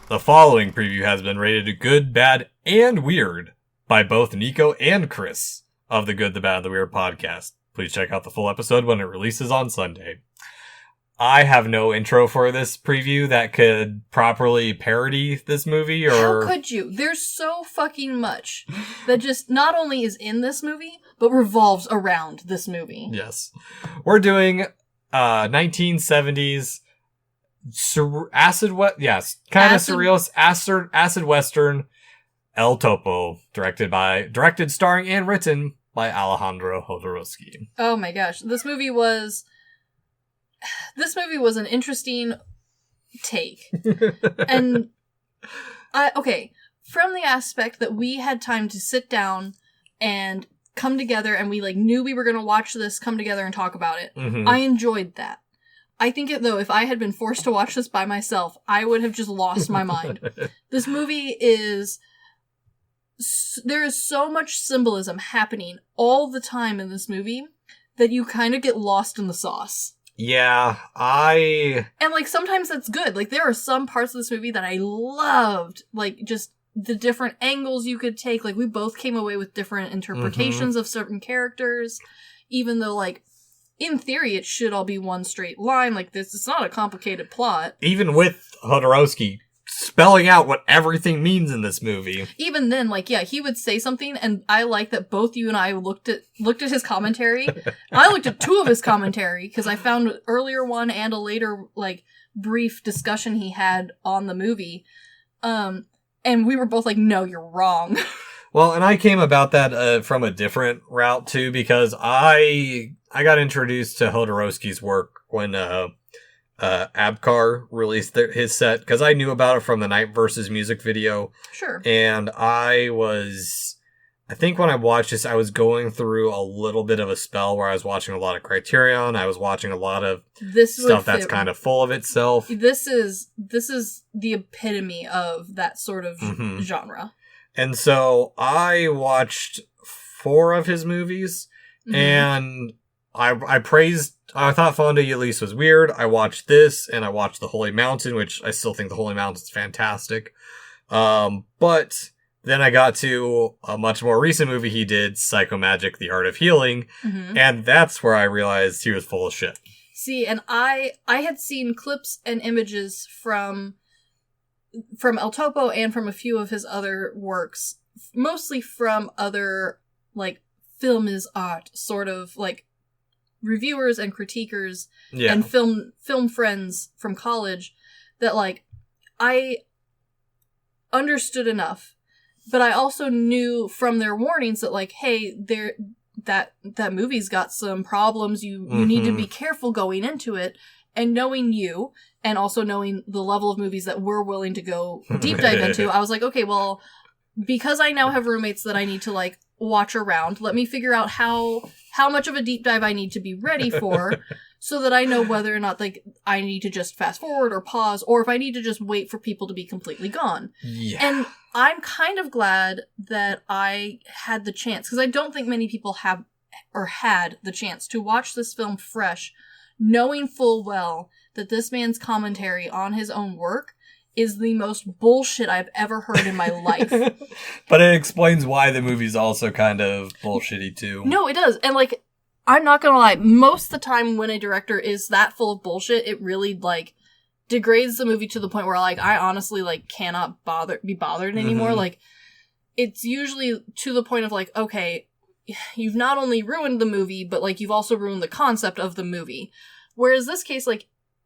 The following preview has been rated good, bad, and weird by both Nicho and Chris of the Good, the Bad, the Weird podcast. Please check out the full episode when it releases on Sunday. I have no intro for this preview that could properly parody this movie, or... How could you? There's so fucking much that just not only is in this movie, but revolves around this movie. Yes. We're doing 1970s acid surrealist acid western El Topo, directed, starring, and written by Alejandro Jodorowsky. Oh my gosh, this movie was an interesting take, and from the aspect that we had time to sit down and come together, and we knew we were going to watch this, come together and talk about it. Mm-hmm. I enjoyed that. I think though, if I had been forced to watch this by myself, I would have just lost my mind. This movie there is so much symbolism happening all the time in this movie that you kind of get lost in the sauce. Yeah, And sometimes that's good. There are some parts of this movie that I loved. Just the different angles you could take. We both came away with different interpretations of certain characters, even though in theory, it should all be one straight line. It's not a complicated plot. Even with Jodorowsky spelling out what everything means in this movie. Even then, he would say something, and I like that both you and I looked at his commentary. I looked at two of his commentary, because I found an earlier one and a later, brief discussion he had on the movie. And we were both no, you're wrong. Well, and I came about that from a different route, too, because I got introduced to Jodorowsky's work when Abkar released his set, because I knew about it from the Night Versus music video. Sure. And I think when I watched this, I was going through a little bit of a spell where I was watching a lot of Criterion. I was watching a lot of stuff that's kind of full of itself. This is the epitome of that sort of genre. And so I watched 4 of his movies, and I thought Fonda Elise was weird. I watched this, and I watched The Holy Mountain, which I still think The Holy Mountain is fantastic. But then I got to a much more recent movie he did, Psychomagic, The Art of Healing, and that's where I realized he was full of shit. See, and I had seen clips and images from El Topo and from a few of his other works, mostly from other, film is art, sort of, reviewers and critiquers and film friends from college, that, I understood enough, but I also knew from their warnings that, hey, that movie's got some problems, you need to be careful going into it. And knowing you, and also knowing the level of movies that we're willing to go deep dive into, I was okay, well, because I now have roommates that I need to, watch around, let me figure out how much of a deep dive I need to be ready for, so that I know whether or not, I need to just fast forward or pause, or if I need to just wait for people to be completely gone. Yeah. And I'm kind of glad that I had the chance, because I don't think many people have, or had the chance to watch this film fresh, knowing full well that this man's commentary on his own work is the most bullshit I've ever heard in my life. But it explains why the movie's also kind of bullshitty, too. No, it does. And, I'm not gonna lie, most of the time when a director is that full of bullshit, it really, degrades the movie to the point where, I honestly, cannot be bothered anymore. It's usually to the point of, okay, you've not only ruined the movie, but, you've also ruined the concept of the movie. Whereas this case,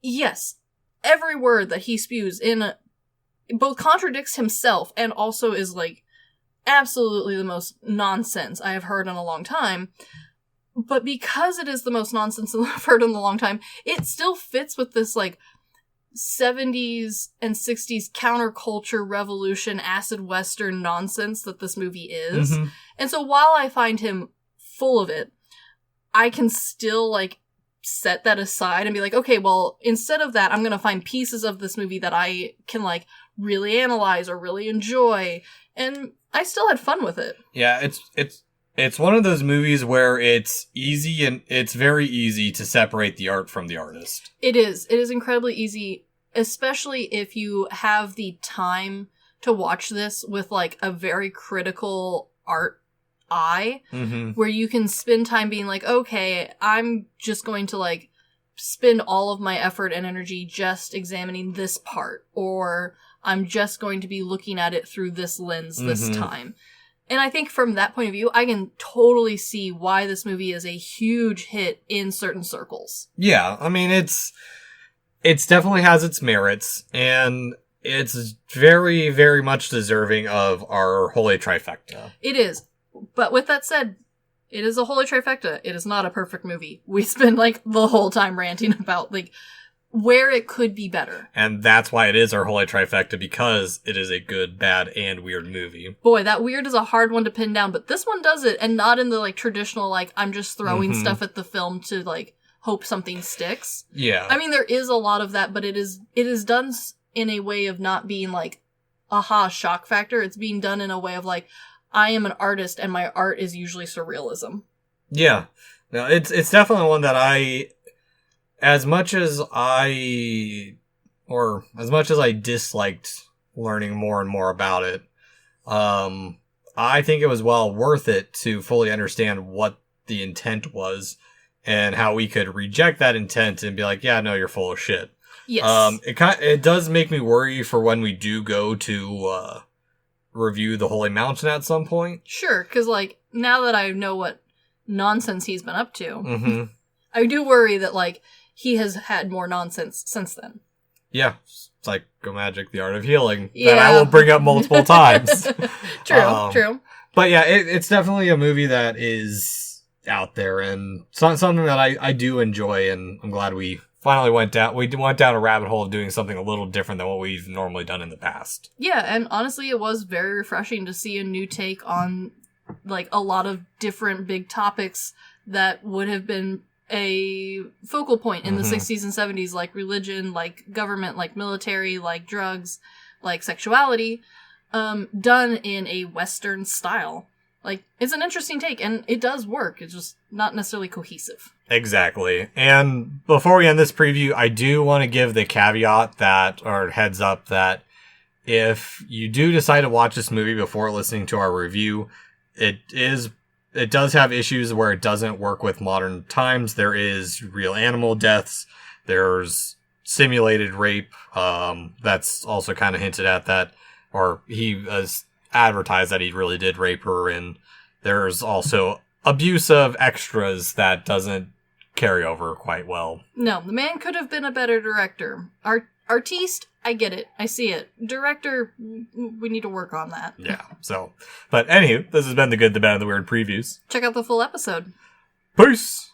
yes, every word that he spews both contradicts himself and also is, absolutely the most nonsense I have heard in a long time. But because it is the most nonsense I've heard in a long time, it still fits with this, 70s and 60s counterculture revolution acid western nonsense that this movie is. And so while I find him full of it, I can still set that aside and be okay, well, instead of that, I'm going to find pieces of this movie that I can really analyze or really enjoy. And I still had fun with it. Yeah, it's one of those movies where it's easy, and it's very easy to separate the art from the artist. It is incredibly easy. especially if you have the time to watch this with, like, a very critical art eye, where you can spend time being like, okay, I'm just going to, like, spend all of my effort and energy just examining this part, or I'm just going to be looking at it through this lens this time. And I think from that point of view, I can totally see why this movie is a huge hit in certain circles. Yeah, I mean, it's definitely has its merits, and it's very, very much deserving of our holy trifecta. It is. But with that said, it is a holy trifecta. It is not a perfect movie. We spend, like, the whole time ranting about, like, where it could be better. And that's why it is our holy trifecta, because it is a good, bad, and weird movie. Boy, that weird is a hard one to pin down, but this one does it, and not in the, like, traditional, like, I'm just throwing stuff at the film to, like, hope something sticks. Yeah. I mean, there is a lot of that, but it is done in a way of not being, like, aha, shock factor. It's being done in a way of, like, I am an artist, and my art is usually surrealism. Yeah. No, it's definitely one that as much as I disliked learning more and more about it, I think it was well worth it to fully understand what the intent was and how we could reject that intent and be like, yeah, no, you're full of shit. Yes. It does make me worry for when we do go to review the Holy Mountain at some point. Sure, because, like, now that I know what nonsense he's been up to, I do worry that, like, he has had more nonsense since then. Yeah. Psycho Magic, the Art of Healing. Yeah. That I will bring up multiple times. True. But yeah, it's definitely a movie that is out there and something that I do enjoy, and I'm glad we finally went down a rabbit hole of doing something a little different than what we've normally done in the past. Yeah, and honestly, it was very refreshing to see a new take on, like, a lot of different big topics that would have been a focal point in the 60s and 70s, like religion, like government, like military, like drugs, like sexuality, done in a Western style. Like, it's an interesting take, and it does work. It's just not necessarily cohesive. Exactly. And before we end this preview, I do want to give the caveat or heads up that if you do decide to watch this movie before listening to our review, it does have issues where it doesn't work with modern times. There is real animal deaths. There's simulated rape. That's also kind of hinted at that, or he has advertised that he really did rape her. And there's also abuse of extras that doesn't carry over quite well. No, the man could have been a better director. Artiste, I get it. I see it. Director, we need to work on that. Yeah, so. But anywho, this has been the Good, the Bad, and the Weird previews. Check out the full episode. Peace!